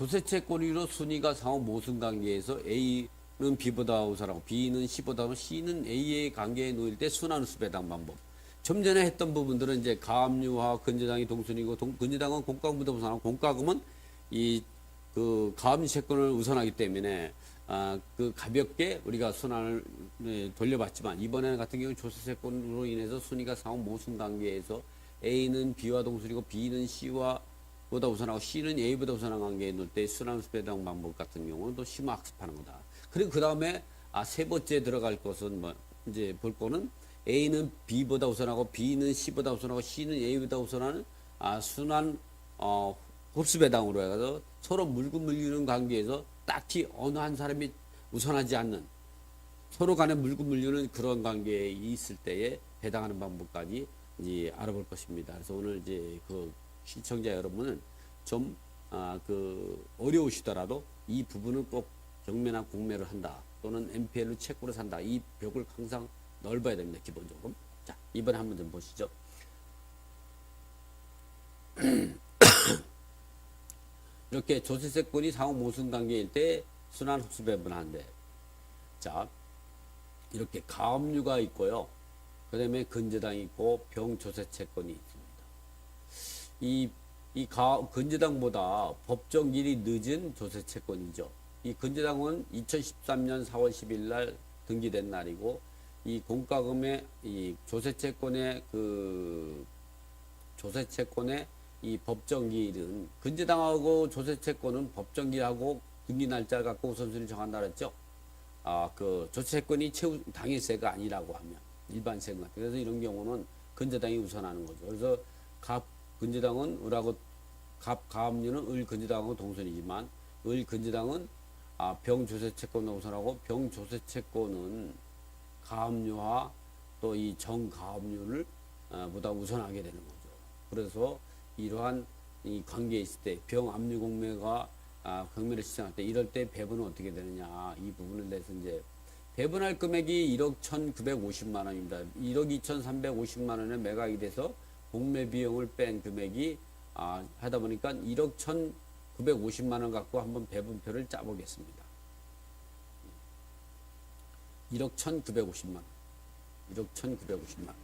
조세채권으로 순위가 상호 모순 관계에서 A는 B보다 우선하고 B는 C보다 우선하고 C는 A의 관계에 놓일 때 순환수 배당 방법. 좀 전에 했던 부분들은 이제 가압류와 근저당이 동순이고 근저당은 공과금보다 우선하고 공과금은 그 가압류 채권을 우선하기 때문에 그 가볍게 우리가 순환을 돌려봤지만 이번에 같은 경우는 조세채권으로 인해서 순위가 상호 모순 관계에서 A는 B와 동순이고 B는 C와 보다 우선하고 C는 A보다 우선한 관계에 놓을 때 순환수 배당 방법 같은 경우는 또 심화 학습하는 거다. 그리고 그 다음에 세 번째 들어갈 것은 뭐 이제 볼 거는 A는 B보다 우선하고 B는 C보다 우선하고 C는 A보다 우선하는 순환 흡수 배당으로 해서 서로 물고 물리는 관계에서 딱히 어느 한 사람이 우선하지 않는 서로 간에 물고 물리는 그런 관계에 있을 때에 배당하는 방법까지 이제 알아볼 것입니다. 그래서 오늘 이제 그 시청자 여러분은 좀 어려우시더라도 이 부분은 꼭 경매나 공매를 한다 또는 MPL로 채권을 산다 이 벽을 항상 넓어야 됩니다. 기본적으로. 자, 이번에 한번 좀 보시죠. 이렇게 조세채권이 상호 모순 관계일 때 순환 흡수 배분하는데, 자 이렇게 가압류가 있고요. 그 다음에 근저당이 있고 병조세채권이 있습니다. 근저당보다 법정기일이 늦은 조세채권이죠. 이 근저당은 2013년 4월 10일 날 등기된 날이고, 이 공과금의 이 조세채권의 이 법정기일은 근저당하고 조세채권은 법정기일하고 등기 날짜를 갖고 우선순위 정한다 그랬죠. 그 조세채권이 당일세가 아니라고 하면 일반세금 같은. 그래서 이런 경우는 근저당이 우선하는 거죠. 그래서 근저당은 을하고 가압류는 을 근저당하고 동선이지만 을 근저당은 병조세채권을 우선하고 병조세채권은 가압류와 또 이 정가압류를 보다 우선하게 되는 거죠. 그래서 이러한 이 관계에 있을 때 병압류 공매가 경매를 시작할 때 이럴 때 배분은 어떻게 되느냐 이 부분에 대해서 이제 배분할 금액이 1억 1,950만 원입니다. 1억 2,350만 원에 매각이 돼서 공매 비용을 뺀 금액이 하다 보니까 1억 1,950만 원 갖고 한번 배분표를 짜보겠습니다. 1억 1,950만 원. 1억 1,950만 원.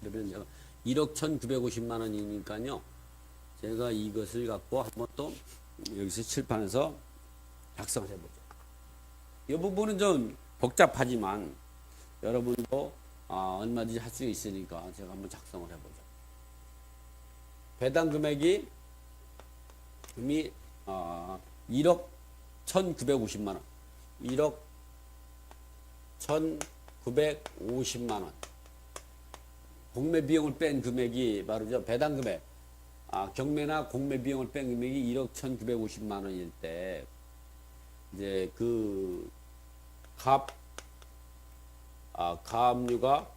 그러면 1억 1,950만 원이니까요. 제가 이것을 갖고 한번 또 여기서 칠판에서 작성을 해보죠. 이 부분은 좀 복잡하지만 여러분도 얼마든지 할 수 있으니까 제가 한번 작성을 해보죠. 배당 금액이 이미 1억 1,950만 원, 1억 1,950만 원. 공매 비용을 뺀 금액이 바로죠. 배당 금액. 경매나 공매 비용을 뺀 금액이 1억 1,950만 원일 때 이제 그 가압류가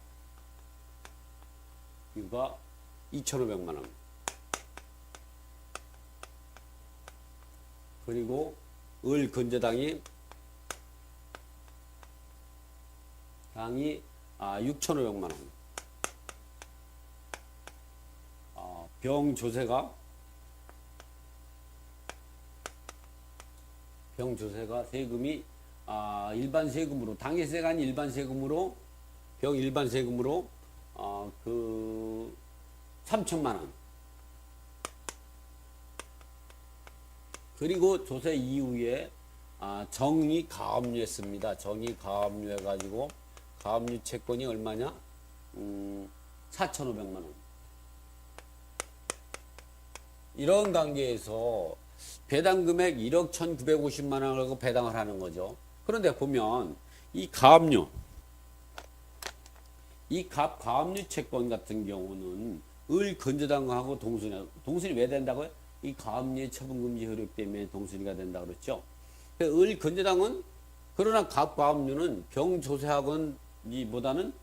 2,500만 원. 그리고 을 근저당이 6,500만 원. 병조세가 세금이 일반 세금으로 당일세가 아닌 일반 세금으로 일반 세금으로 3천만 원. 그리고 조세 이후에 정의 가압류했습니다. 정의 가압류 해가지고 가압류 채권이 얼마냐? 4,500만 원. 이런 관계에서 배당 금액 1억 1,950만 원을 갖고 배당을 하는 거죠. 그런데 보면 이 가압류 채권 같은 경우는 을 근저당하고 동순이 왜 된다고요? 이 가압류의 처분금지 효력 때문에 동순이가 된다 그랬죠. 을 근저당은 그러나 가압류는 병조세하고는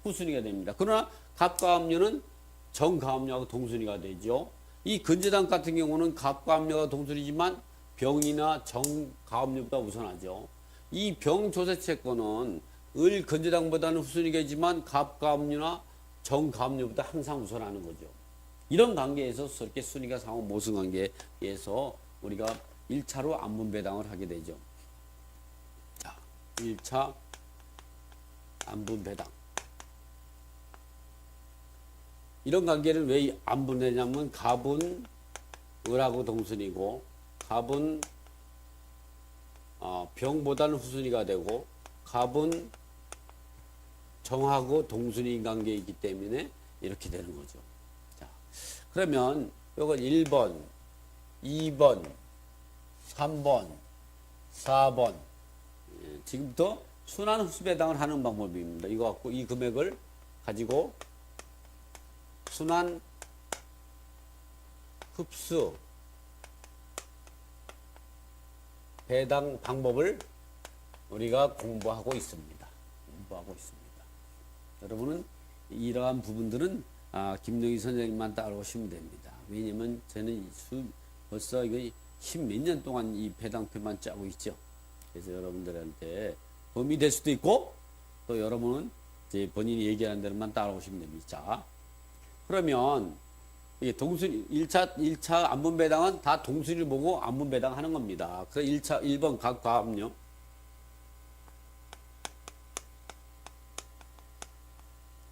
후순위가 됩니다. 그러나 가압류는 정가압류하고 동순위가 되죠. 이 근저당 같은 경우는 가압류가 동순이지만 병이나 정가압류보다 우선하죠. 이 병조세채권은 을 근저당보다는 후순위겠지만 가압류나 정가압류보다 항상 우선하는 거죠. 이런 관계에서 이렇게 순위가 상호 모순 관계에서 우리가 1차로 안분배당을 하게 되죠. 자, 1차 안분배당. 이런 관계를 왜 안분되냐면 갑은 을하고 동순이고 갑은 병보다는 후순위가 되고 갑은 정하고 동순위인 관계이기 때문에 이렇게 되는 거죠. 자, 그러면 이건 1번, 2번, 3번, 4번. 지금부터 순환 흡수 배당을 하는 방법입니다. 이거 갖고 이 금액을 가지고 순환 흡수 배당 방법을 우리가 공부하고 있습니다. 여러분은 이러한 부분들은 김동희 선생님만 따라오시면 됩니다. 왜냐면 저는 벌써 이거 10몇 년 동안 이 배당표만 짜고 있죠. 그래서 여러분들한테 도움이 될 수도 있고 또 여러분은 이제 본인이 얘기하는 대로만 따라오시면 됩니다. 자, 그러면 이게 동순위 1차 안분배당은 다 동순위를 보고 안분배당 하는 겁니다. 그래서 1번 각과압류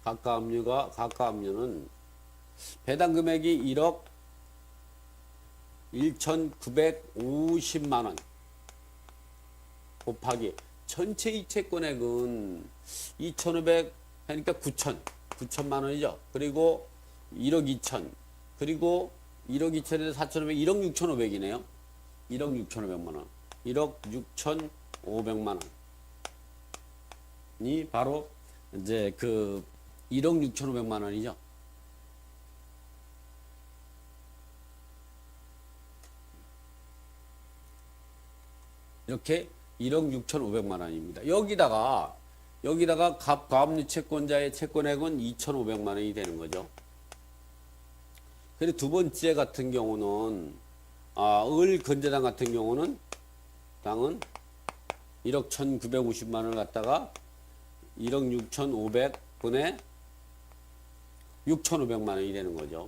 각과압류는 배당 금액이 1억 1,950만 원 곱하기 전체 이체권액은 2,500 하니까 9천만 원이죠. 그리고 1억 2천 그리고 1억 2천에서 4,500 1억 6,500이네요. 1억 6,500만 원 1억 6,500만 원이 바로 이제 그 1억 6,500만 원이죠. 이렇게 1억 6,500만 원입니다. 여기다가 갑과압류 채권자의 채권액은 2,500만 원이 되는 거죠. 그리고 두 번째 같은 경우는 을 건재당 같은 경우는 당은 1억 1,950만 원을 갖다가 1억 6,500분의 6,500만 원이 되는 거죠.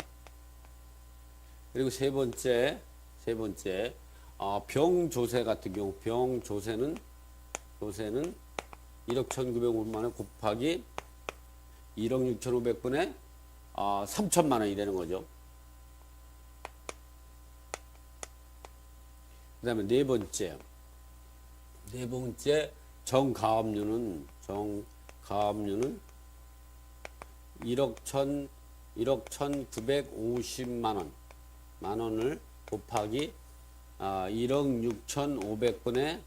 그리고 세 번째 병조세 같은 경우 병조세는 1억 1,950만 원 곱하기 1억 6,500분의 3천만 원이 되는 거죠. 그 다음에 네 번째 정가압류는 1억 1,950만 원을 곱하기 1억 6,500분의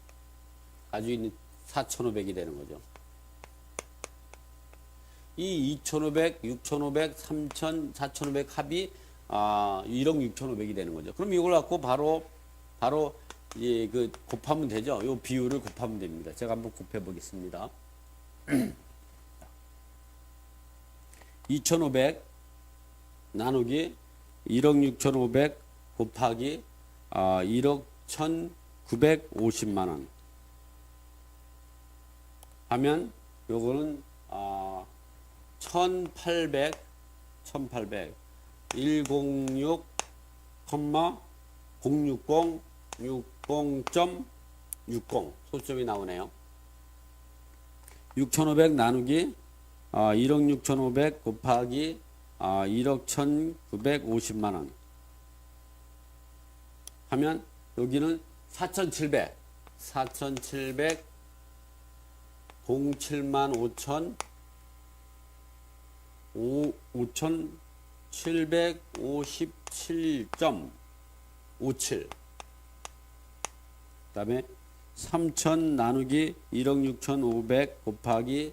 가지고 있는 4,500이 되는 거죠. 이 2,500, 6,500, 3,000, 4,500 합이 1억 6,500이 되는 거죠. 그럼 이걸 갖고 바로 그 곱하면 되죠. 이 비율을 곱하면 됩니다. 제가 한번 곱해 보겠습니다. 2,500 나누기 1억 6,500 곱하기 1억 1,950만 원 하면 요거는 1,800 106, 060 60.60 소점이 나오네요. 6,500 나누기 1억 6,500 곱하기 1억 1,950만 원 하면 여기는 4,700 07만 5,757.57 그 다음에 3,000 나누기 1억 6,500 곱하기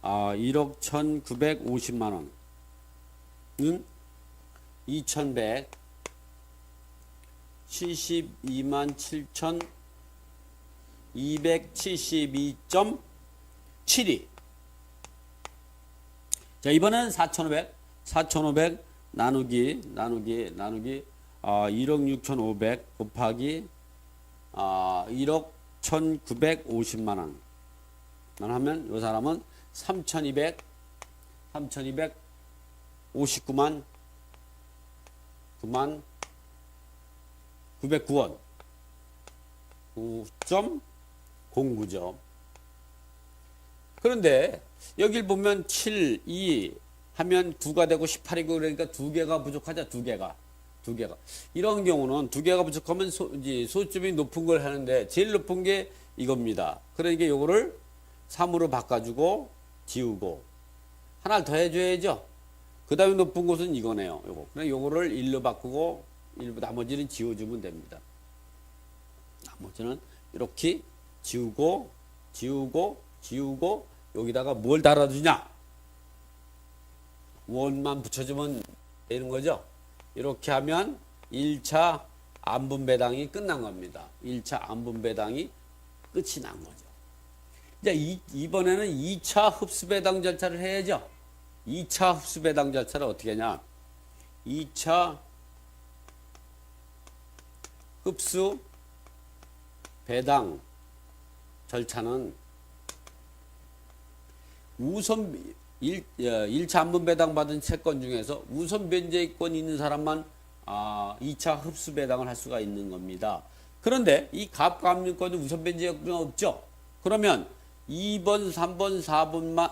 1억 1,950만 원은 2,100 72만 7,272.72 자, 이번엔 4,500 나누기 1억 6,500 곱하기 1억 1,950만 원 하면 이 사람은 3,259만 9만 909원. 9.09점. 그런데 여길 보면 7, 2 하면 9가 되고 18이고 그러니까 두 개가 부족하죠. 두 개가. 이런 경우는 두 개가 부족하면 소점이 높은 걸 하는데 제일 높은 게 이겁니다. 그러니까 요거를 3으로 바꿔주고 지우고 하나를 더 해줘야죠. 그 다음에 높은 곳은 이거네요. 요거. 그럼 요거를 1로 바꾸고 나머지는 지워주면 됩니다. 나머지는 이렇게 지우고 여기다가 뭘 달아주냐? 원만 붙여주면 되는 거죠. 이렇게 하면 1차 안분배당이 끝난 겁니다. 1차 안분배당이 끝이 난 거죠. 이제 이번에는 2차 흡수배당 절차를 해야죠. 2차 흡수배당 절차를 어떻게 하냐? 2차 흡수배당 절차는 우선 1차 안분배당 받은 채권 중에서 우선 변제권이 있는 사람만 2차 흡수배당을 할 수가 있는 겁니다. 그런데 이 갑감류권은 우선 변제권이 없죠. 그러면 2번, 3번, 4번만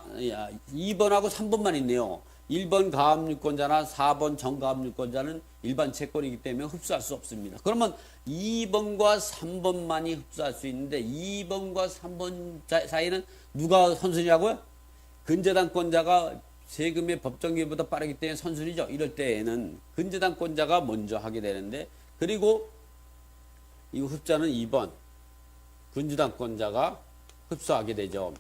2번하고 3번만 있네요. 1번 가압류권자나 4번 정가압류권자는 일반 채권이기 때문에 흡수할 수 없습니다. 그러면 2번과 3번만이 흡수할 수 있는데 2번과 3번 사이는 누가 선순위라고요? 근저당권자가 세금의 법정기일보다 빠르기 때문에 선순위죠. 이럴 때에는 근저당권자가 먼저 하게 되는데 그리고 이 흡자는 2번 근저당권자가 흡수하게 되죠.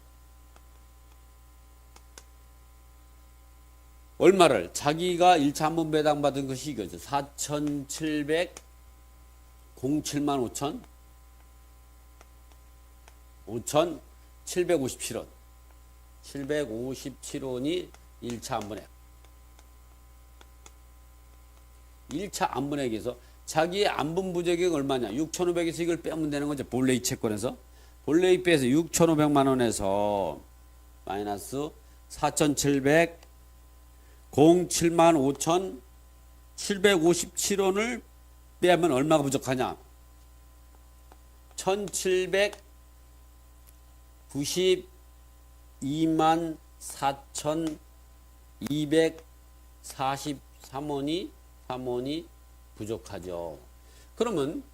얼마를? 자기가 1차 안분배당 받은 것이 이거죠. 4,700 07만 5,757원. 757원이 1차 안분액. 1차 안분액에서 자기의 안분 부적액이 얼마냐? 6,500에서 이걸 빼면 되는 거죠. 본래이 채권에서. 본래이 빼서 6,500만 원에서 마이너스 4,700 07만 5,757원을 빼면 얼마가 부족하냐? 1,792만 4,243원이 부족하죠. 그러면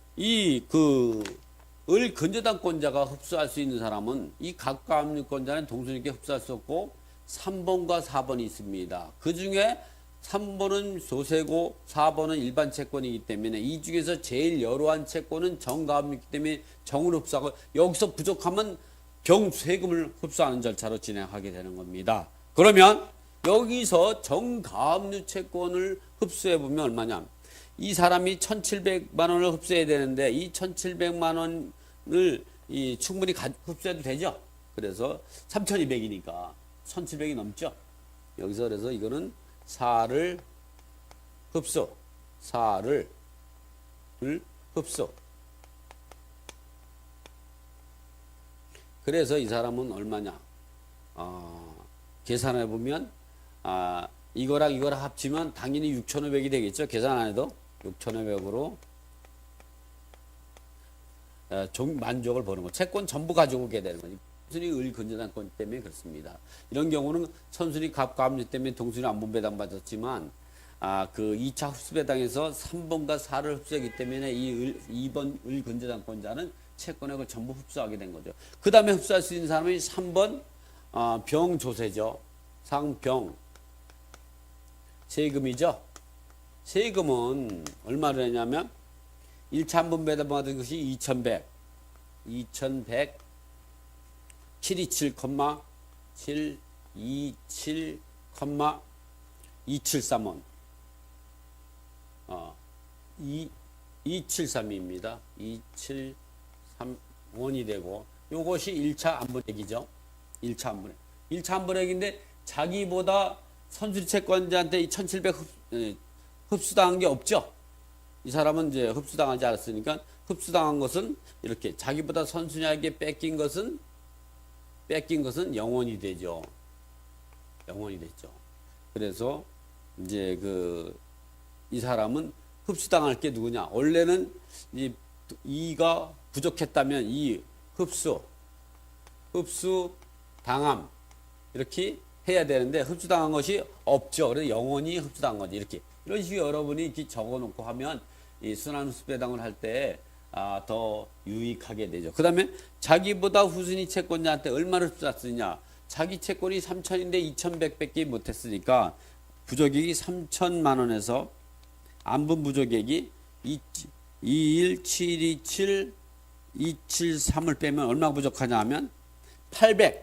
을 근저당권자가 흡수할 수 있는 사람은 이 갑과압류권자는 동순위께 흡수할 수 없고 3번과 4번이 있습니다. 그 중에 3번은 소세고 4번은 일반 채권이기 때문에 이 중에서 제일 여러한 채권은 정가압류이기 때문에 정으로 흡수하고 여기서 부족하면 병세금을 흡수하는 절차로 진행하게 되는 겁니다. 그러면 여기서 정가압류 채권을 흡수해 보면 얼마냐? 이 사람이 1,700만 원을 흡수해야 되는데 이 1,700만 원을 충분히 흡수해도 되죠. 그래서 3,200이니까 1,700이 넘죠. 여기서 그래서 이거는 4를 흡수. 그래서 이 사람은 얼마냐? 계산해 보면 이거랑 합치면 당연히 6,500이 되겠죠. 계산 안 해도 6,500으로 만족을 보는 거. 채권 전부 가지고 오게 되는 거지. 선순위 을근저당권 때문에 그렇습니다. 이런 경우는 선순위 갑과압류 때문에 동순위 안분배당 받았지만 그 2차 흡수배당에서 3번과 4를 흡수하기 때문에 이 2번 을근저당권자는 채권액을 전부 흡수하게 된 거죠. 그 다음에 흡수할 수 있는 사람이 3번 병조세죠. 상병 세금이죠. 세금은 얼마를 했냐면 1차 안분배당 받은 것이 2,100 727,727,273원 273입니다. 273원이 되고 요것이 1차 안분액이죠. 1차 안분액. 1차 안분액인데 자기보다 선순위 채권자한테 1,700 흡수당한 게 없죠. 이 사람은 이제 흡수당하지 않았으니까 흡수당한 것은 이렇게 자기보다 선순위하게 뺏긴 것은 0원이 되죠. 0원이 됐죠. 그래서 이제 이 사람은 흡수당할 게 누구냐? 원래는 이 2가 부족했다면 이 흡수 당함 이렇게 해야 되는데 흡수당한 것이 없죠. 그래서 영원히 흡수당한 거지. 이렇게 이런 식으로 여러분이 이렇게 적어놓고 하면 이 순환흡수 배당을 할 때 더 유익하게 되죠. 그 다음에 자기보다 후순위 채권자한테 얼마를 흡수했느냐. 자기 채권이 3천인데 2,100밖에 못했으니까 부족액이 3천만 원에서 안분 부족액이 21727 273을 빼면 얼마 부족하냐 하면 827만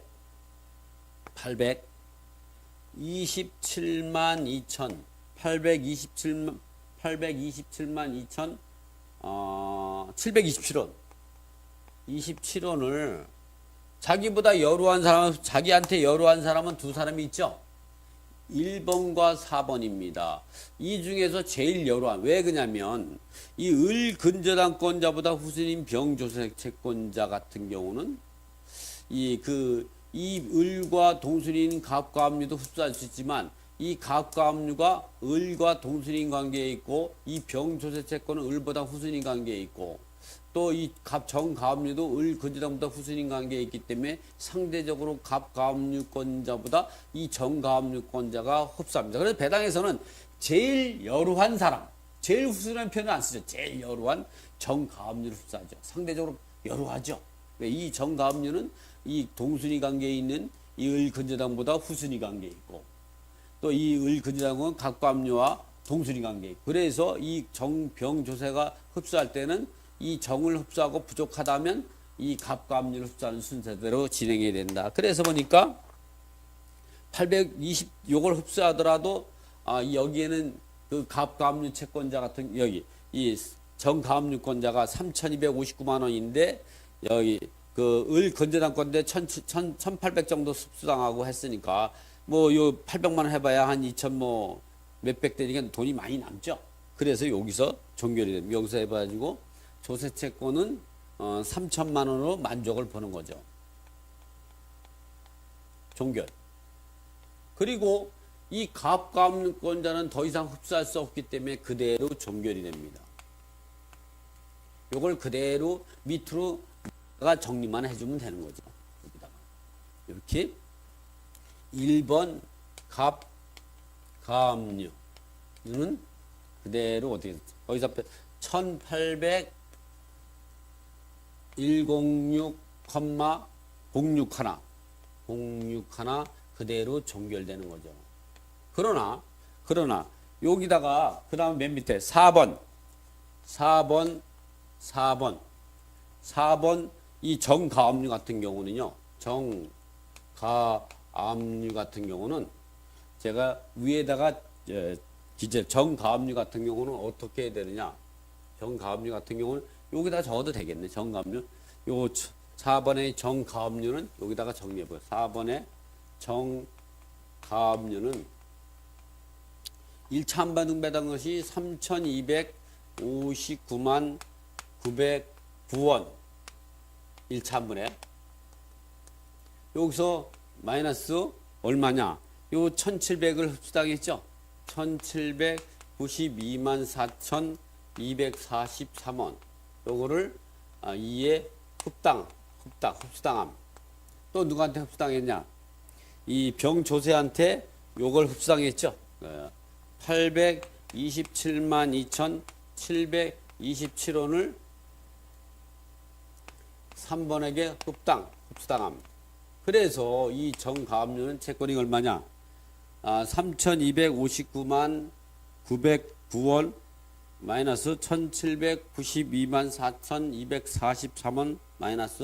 2천 827만 2천 727원 27원을 자기보다 여루한 사람, 자기한테 여루한 사람은 두 사람이 있죠. 1번과 4번입니다. 이 중에서 제일 여루한, 왜 그냐면 이 을근저당권자보다 후순인 병조세 채권자 같은 경우는 이 을과 동순인 갑과 합류도 흡수할 수 있지만 이 갑과 합류가 을과 동순인 관계에 있고 이 병조세 채권은 을보다 후순인 관계에 있고 또 이 정가압류도 을근저당보다 후순인 관계에 있기 때문에 상대적으로 갑가압류권자보다 이 정가압류권자가 흡수합니다. 그래서 배당에서는 제일 여루한 사람, 제일 후순한 표현은 안 쓰죠. 제일 여루한 정가압류를 흡수하죠. 상대적으로 여루하죠. 이 정가압류는 이 동순위 관계에 있는 이 을근저당보다 후순위 관계에 있고 또 이 을근저당은 갑가압류와 동순위 관계에 있고 그래서 이 정병조세가 흡수할 때는 이 정을 흡수하고 부족하다면 이 갑과 압류를 흡수하는 순서대로 진행해야 된다. 그래서 보니까 820 요걸 흡수하더라도 여기에는 그 갑과 압류 채권자 같은 여기 이 정가압류권자가 3,259만 원인데 여기 그 을 건재당권대 1,800 정도 흡수당하고 했으니까 뭐 요 800만 원 해봐야 한 2천 뭐 몇백 대니까 돈이 많이 남죠. 그래서 여기서 종결이 됩니다. 여기서 해가지고 조세채권은 3천만 원으로 만족을 보는 거죠. 종결. 그리고 이 갑가압류권자는 더 이상 흡수할 수 없기 때문에 그대로 종결이 됩니다. 요걸 그대로 밑으로 정리만 해주면 되는 거죠. 여기다가 이렇게 1번 갑가압류는 그대로 어떻게 거기서 1800 106,061 그대로 종결되는 거죠. 그러나 여기다가 그 다음 맨 밑에 4번 이 정가압류 같은 경우는요. 정가압류 같은 경우는 제가 위에다가 기재 정가압류 같은 경우는 어떻게 해야 되느냐. 정가압류 같은 경우는 여기다가 적어도 되겠네. 정가압류. 요 4번의 정가압류는 여기다가 정리해봐요. 4번의 정가압류는 1차 한반등 배당 것이 3,259만 909원 1차 한번에 여기서 마이너스 얼마냐? 요 1,700을 흡수당했죠? 1,792만 4,243원 요거를 2에 흡수당함. 또 누구한테 흡수당했냐? 이 병조세한테 요걸 흡수당했죠? 827만 2,727원을 3번에게 흡수당함. 그래서 이 정가압류는 채권이 얼마냐? 3,259만 909원 마이너스 1,792만 4,243원 마이너스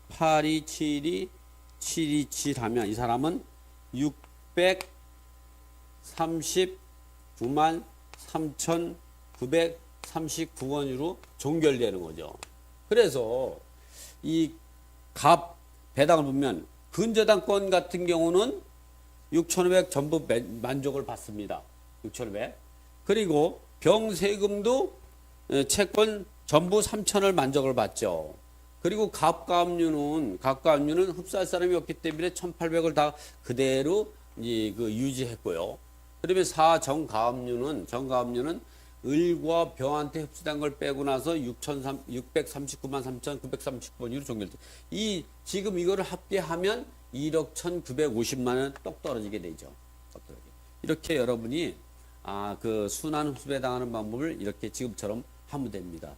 8272 하면 이 사람은 639만 3,939원으로 종결되는 거죠. 그래서 이 갑 배당을 보면 근저당권 같은 경우는 6,500 전부 만족을 받습니다. 6,500. 그리고 병세금도 채권 전부 3,000을 만족을 받죠. 그리고 갑가압류는 흡수할 사람이 없기 때문에 1,800을 다 그대로 유지했고요. 그러면 정가압류는 을과 병한테 흡수된 걸 빼고 나서 639만 3,939번으로 종결돼. 지금 이거를 합계하면 1억 1,950만 원 똑 떨어지게 되죠. 똑 떨어지게. 이렇게 여러분이 그 순환 흡수에 해당하는 방법을 이렇게 지금처럼 하면 됩니다.